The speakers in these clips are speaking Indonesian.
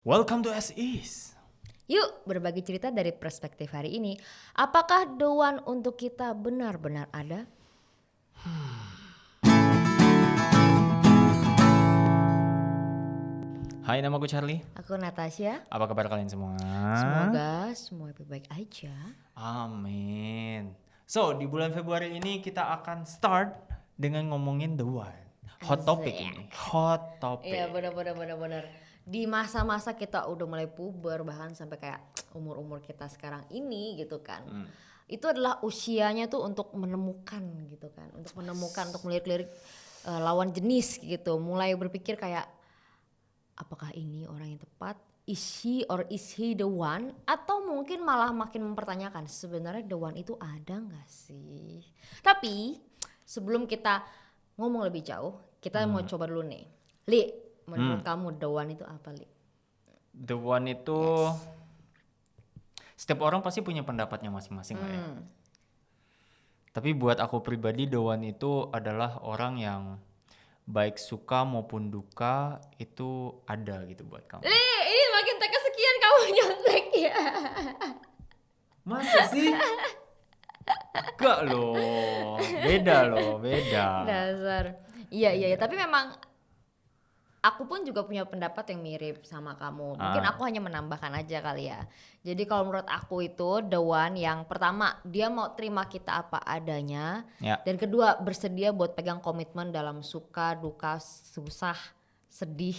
Welcome to As Is. Yuk berbagi cerita dari perspektif hari ini. Apakah the one untuk kita benar-benar ada? Hai, nama gue Charlie. Aku Natasha. Apa kabar kalian semua? Semoga semua baik-baik aja. Amin. So, di bulan Februari ini kita akan start dengan ngomongin the one. Hot topic ini. Hot topic. Iya benar. Di masa-masa kita udah mulai puber, bahkan sampai kayak umur-umur kita sekarang ini gitu kan. Itu adalah usianya tuh untuk menemukan gitu kan. Untuk melirik-lirik lawan jenis gitu. Mulai berpikir kayak, apakah ini orang yang tepat? Is she or is he the one? Atau mungkin malah makin mempertanyakan, sebenarnya the one itu ada gak sih? Tapi sebelum kita ngomong lebih jauh, kita mau coba dulu nih. Li, menurut kamu the one itu apa, Li? The one itu setiap orang pasti punya pendapatnya masing-masing lah ya. Tapi buat aku pribadi the one itu adalah orang yang baik suka maupun duka itu ada gitu buat kamu. Li, ini makin tak kesekian kamu nyontek ya. Masa sih? Enggak loh, beda. Dasar. Iya, tapi memang aku pun juga punya pendapat yang mirip sama kamu. Mungkin aku hanya menambahkan aja kali ya. Jadi kalau menurut aku itu the one yang pertama dia mau terima kita apa adanya. Ya. Dan kedua bersedia buat pegang komitmen dalam suka, duka, susah, sedih,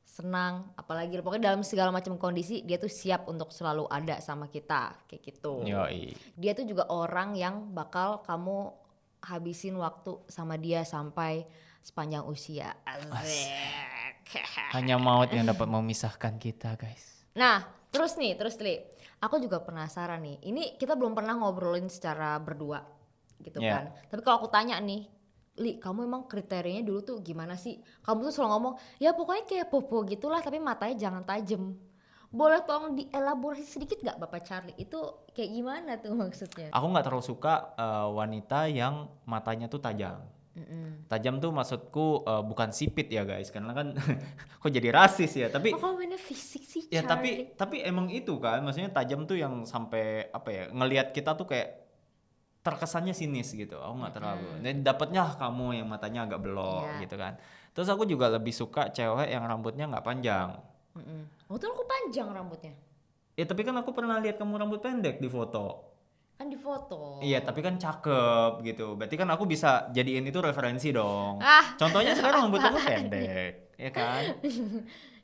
senang. Apalagi pokoknya dalam segala macam kondisi dia tuh siap untuk selalu ada sama kita. Kayak gitu. Yoi. Dia tuh juga orang yang bakal kamu habisin waktu sama dia sampai sepanjang usia. Hanya maut yang dapat memisahkan kita, guys. Nah, terus Li, aku juga penasaran nih. Ini kita belum pernah ngobrolin secara berdua, gitu kan. Tapi kalau aku tanya nih, Li, kamu emang kriterianya dulu tuh gimana sih? Kamu tuh selalu ngomong, ya pokoknya kayak Popo gitulah, tapi matanya jangan tajem. Boleh tolong dielaborasi sedikit gak Bapak Charlie? Itu kayak gimana tuh maksudnya? Aku nggak terlalu suka wanita yang matanya tuh tajam. Tajam tuh maksudku bukan sipit ya guys, karena kan kok jadi rasis ya. Tapi kamu mainnya fisik sih ya Charlie. tapi emang itu kan, maksudnya tajam tuh yang sampai apa ya, ngelihat kita tuh kayak terkesannya sinis gitu. Aku nggak terlalu. Dan dapatnya kamu yang matanya agak belok gitu kan. Terus aku juga lebih suka cewek yang rambutnya nggak panjang. Oh tuh aku panjang rambutnya. Ya tapi kan aku pernah lihat kamu rambut pendek di foto. Kan di foto. Iya tapi kan cakep gitu. Berarti kan aku bisa jadiin itu referensi dong. Ah. Contohnya sekarang rambut kamu pendek, ya kan?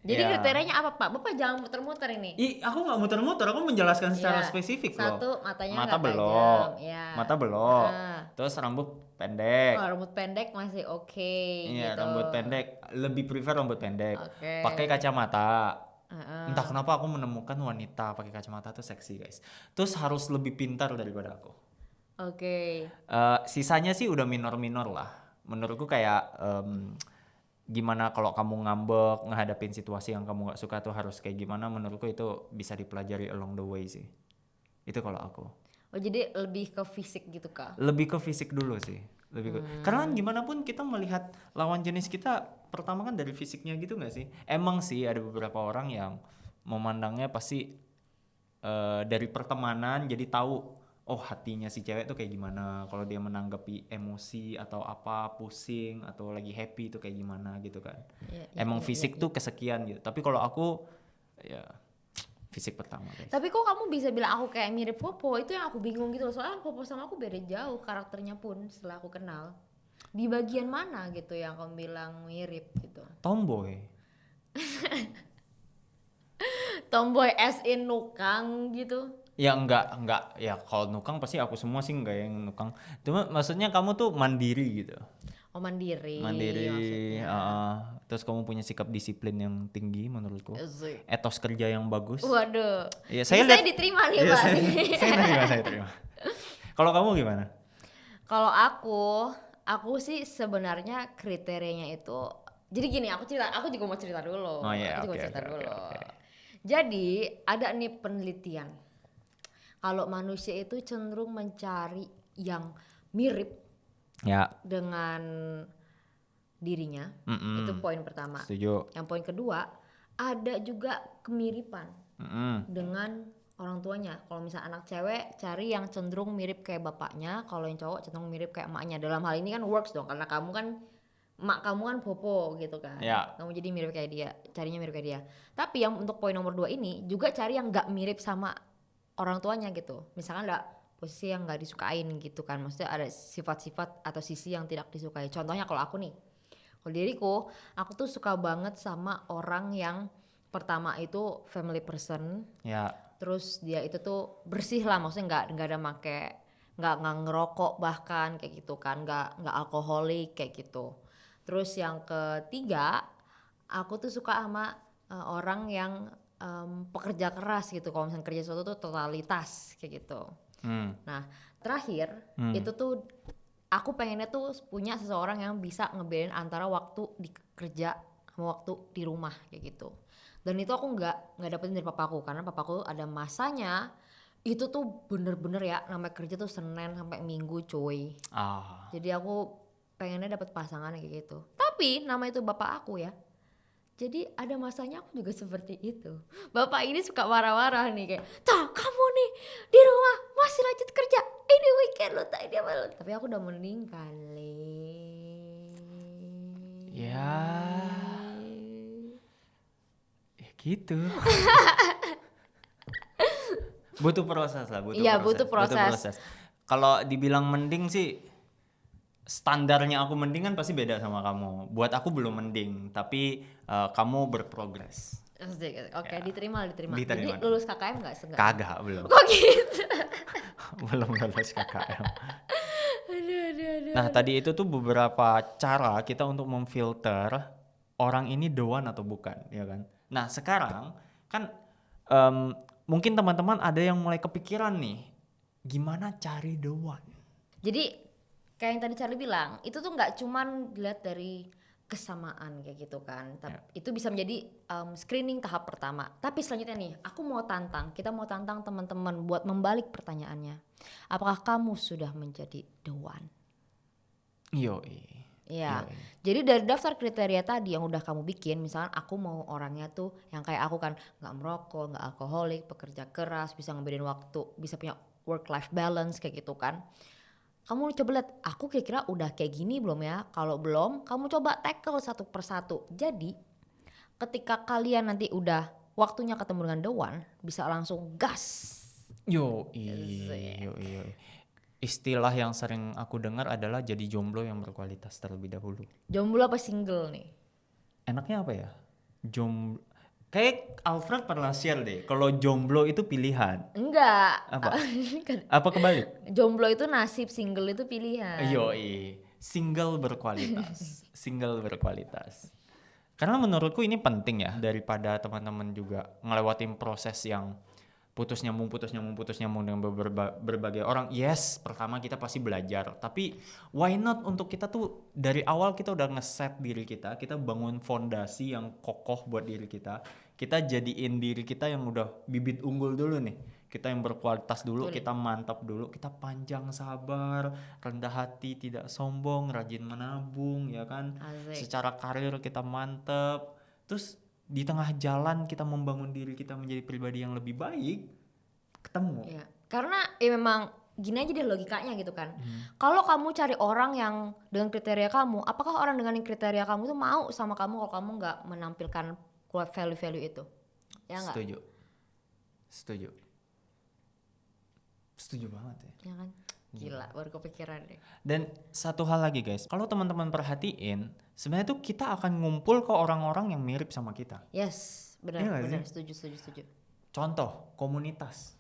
Jadi Ya. kriterianya apa Pak? Bapak jangan muter-muter ini. Aku nggak muter-muter, aku menjelaskan secara Iya. spesifik loh. Satu, matanya Mata nggak belok, tajam, ya. mata belok. Ah. Terus rambut pendek. Kalau rambut pendek masih oke Iya, gitu. rambut pendek. Lebih prefer rambut pendek. Oke. Pakai kacamata. Entah kenapa aku menemukan wanita pakai kacamata tuh seksi guys. Terus harus lebih pintar daripada aku. Oke. Sisanya sih udah minor-minor lah. Menurutku kayak gimana kalau kamu ngambek ngehadapin situasi yang kamu nggak suka tuh harus kayak gimana. Menurutku itu bisa dipelajari along the way sih. Itu kalau aku. Oh jadi lebih ke fisik gitu Kak? Lebih ke fisik dulu sih. Karena gimana pun kita melihat lawan jenis kita pertama kan dari fisiknya gitu nggak sih? Emang sih ada beberapa orang yang memandangnya pasti dari pertemanan jadi tahu oh hatinya si cewek tuh kayak gimana, kalau dia menanggapi emosi atau apa, pusing atau lagi happy itu kayak gimana gitu kan. Emang fisik tuh kesekian gitu. Tapi kalau aku ya fisik pertama guys. Tapi kok kamu bisa bilang aku kayak mirip Popo? Itu yang aku bingung gitu loh. Soalnya Popo sama aku beda jauh karakternya pun setelah aku kenal. Di bagian mana gitu yang kamu bilang mirip gitu? Tomboy. Tomboy as in nukang gitu? Ya enggak ya kalau nukang pasti aku semua sih enggak yang nukang. Cuma maksudnya kamu tuh mandiri gitu. Oh mandiri Mandiri, maksudnya. terus kamu punya sikap disiplin yang tinggi menurutku. Asik. Etos kerja yang bagus. Waduh. Ya, Saya saya diterima nih Iya, Pak. saya terima. Kalau kamu gimana? Kalau aku sih sebenarnya kriterianya itu. Jadi gini, aku juga mau cerita dulu. Oh iya, Aku juga oke, cerita oke, dulu. oke. Jadi ada nih penelitian. Kalau manusia itu cenderung mencari yang mirip Ya. dengan dirinya. Itu poin pertama. Setuju. Yang poin kedua, ada juga kemiripan Mm-mm. dengan orang tuanya. Kalau misalnya anak cewek cari yang cenderung mirip kayak bapaknya, kalau yang cowok cenderung mirip kayak emaknya. Dalam hal ini kan works dong, karena kamu kan emak kamu kan popo gitu kan. Ya. Kamu jadi mirip kayak dia, carinya mirip kayak dia. Tapi yang untuk poin nomor 2 ini juga cari yang nggak mirip sama orang tuanya gitu. Misalkan ada posisi yang nggak disukain gitu kan. Maksudnya ada sifat-sifat atau sisi yang tidak disukai. Contohnya kalau aku nih, kalau diriku, aku tuh suka banget sama orang yang pertama itu family person. Ya. Terus dia itu tuh bersih lah, maksudnya nggak ada nggak ngerokok bahkan kayak gitu kan, nggak alkoholik kayak gitu. Terus yang ketiga, aku tuh suka sama orang yang pekerja keras gitu. Kalau misalnya kerja sesuatu tuh totalitas kayak gitu. Nah terakhir itu tuh aku pengennya tuh punya seseorang yang bisa ngebedain antara waktu di kerja sama waktu di rumah kayak gitu. Dan itu aku nggak dapetin dari papaku, karena papaku ada masanya itu tuh bener-bener ya namanya kerja tuh Senin sampai Minggu cuy. Jadi aku pengennya dapet pasangan kayak gitu. Tapi nama itu bapak aku ya. Jadi ada masanya aku juga seperti itu. Bapak ini suka marah-marah nih kayak, "Tuh kamu nih di rumah masih lanjut kerja. Ini weekend lo, tak ini apa lo." Tapi aku udah meninggal. Ya gitu. Butuh proses lah, Iya, butuh proses. Kalau dibilang mending sih, standarnya aku mending kan pasti beda sama kamu. Buat aku belum mending, tapi kamu berprogres. Oke, diterima. Diterima. Jadi lulus KKM nggak seenggak? Kagak, belum. Kok gitu? Belum lulus KKM. Aduh. Nah, tadi itu tuh beberapa cara kita untuk memfilter orang ini the one atau bukan, ya kan? Nah, sekarang kan mungkin teman-teman ada yang mulai kepikiran nih, gimana cari the one? Jadi kayak yang tadi Charlie bilang, itu tuh nggak cuman dilihat dari kesamaan kayak gitu kan. Itu bisa menjadi screening tahap pertama. Tapi selanjutnya nih, kita mau tantang teman-teman buat membalik pertanyaannya. Apakah kamu sudah menjadi the one? Yoi. Ya, jadi dari daftar kriteria tadi yang udah kamu bikin, misalkan aku mau orangnya tuh yang kayak aku kan, nggak merokok, nggak alkoholik, pekerja keras, bisa ngebedain waktu, bisa punya work life balance kayak gitu kan. Kamu coba lihat, aku kira-kira udah kayak gini belum ya? Kalau belum, kamu coba tackle satu persatu. Jadi ketika kalian nanti udah waktunya ketemu dengan the one, bisa langsung gas. Yoi. Istilah yang sering aku dengar adalah jadi jomblo yang berkualitas terlebih dahulu. Jomblo apa single nih? Enaknya apa ya? Kayak Alfred pernah share deh, kalau jomblo itu pilihan. Enggak. Apa? Apa kebalik? Jomblo itu nasib, single itu pilihan. Yoi, single berkualitas. Karena menurutku ini penting ya, daripada teman-teman juga ngelewatin proses yang putus nyambung dengan berbagai orang. Yes, pertama kita pasti belajar, tapi why not untuk kita tuh dari awal kita udah ngeset diri kita bangun fondasi yang kokoh buat diri kita jadiin diri kita yang udah bibit unggul dulu nih, kita yang berkualitas dulu. Betul. Kita mantap dulu, kita panjang sabar, rendah hati, tidak sombong, rajin menabung, ya kan. Asik. Secara karir kita mantap, terus di tengah jalan kita membangun diri kita menjadi pribadi yang lebih baik, ketemu. Ya, karena memang gini aja deh logikanya gitu kan. Kalau kamu cari orang yang dengan kriteria kamu, apakah orang dengan kriteria kamu tuh mau sama kamu kalau kamu nggak menampilkan value-value itu? Ya nggak? Setuju banget ya. Ya kan? Gila, baru kepikiran deh. Dan satu hal lagi guys, kalau teman-teman perhatiin, sebenarnya tuh kita akan ngumpul ke orang-orang yang mirip sama kita. Yes, benar, setuju. Contoh, komunitas.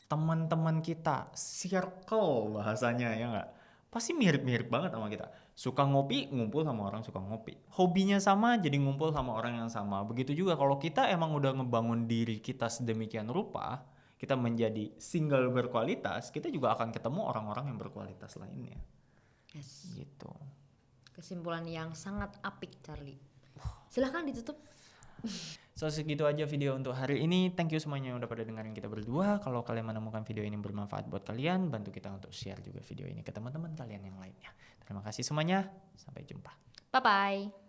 Teman-teman kita, circle bahasanya, ya nggak? Pasti mirip-mirip banget sama kita. Suka ngopi, ngumpul sama orang suka ngopi. Hobinya sama, jadi ngumpul sama orang yang sama. Begitu juga kalau kita emang udah ngebangun diri kita sedemikian rupa, kita menjadi single berkualitas, kita juga akan ketemu orang-orang yang berkualitas lainnya. Yes. Gitu. Kesimpulan yang sangat apik, Charlie. Silahkan ditutup. So segitu aja video untuk hari ini. Thank you semuanya yang udah pada dengerin kita berdua. Kalau kalian menemukan video ini bermanfaat buat kalian, bantu kita untuk share juga video ini ke teman-teman kalian yang lainnya. Terima kasih semuanya. Sampai jumpa. Bye-bye.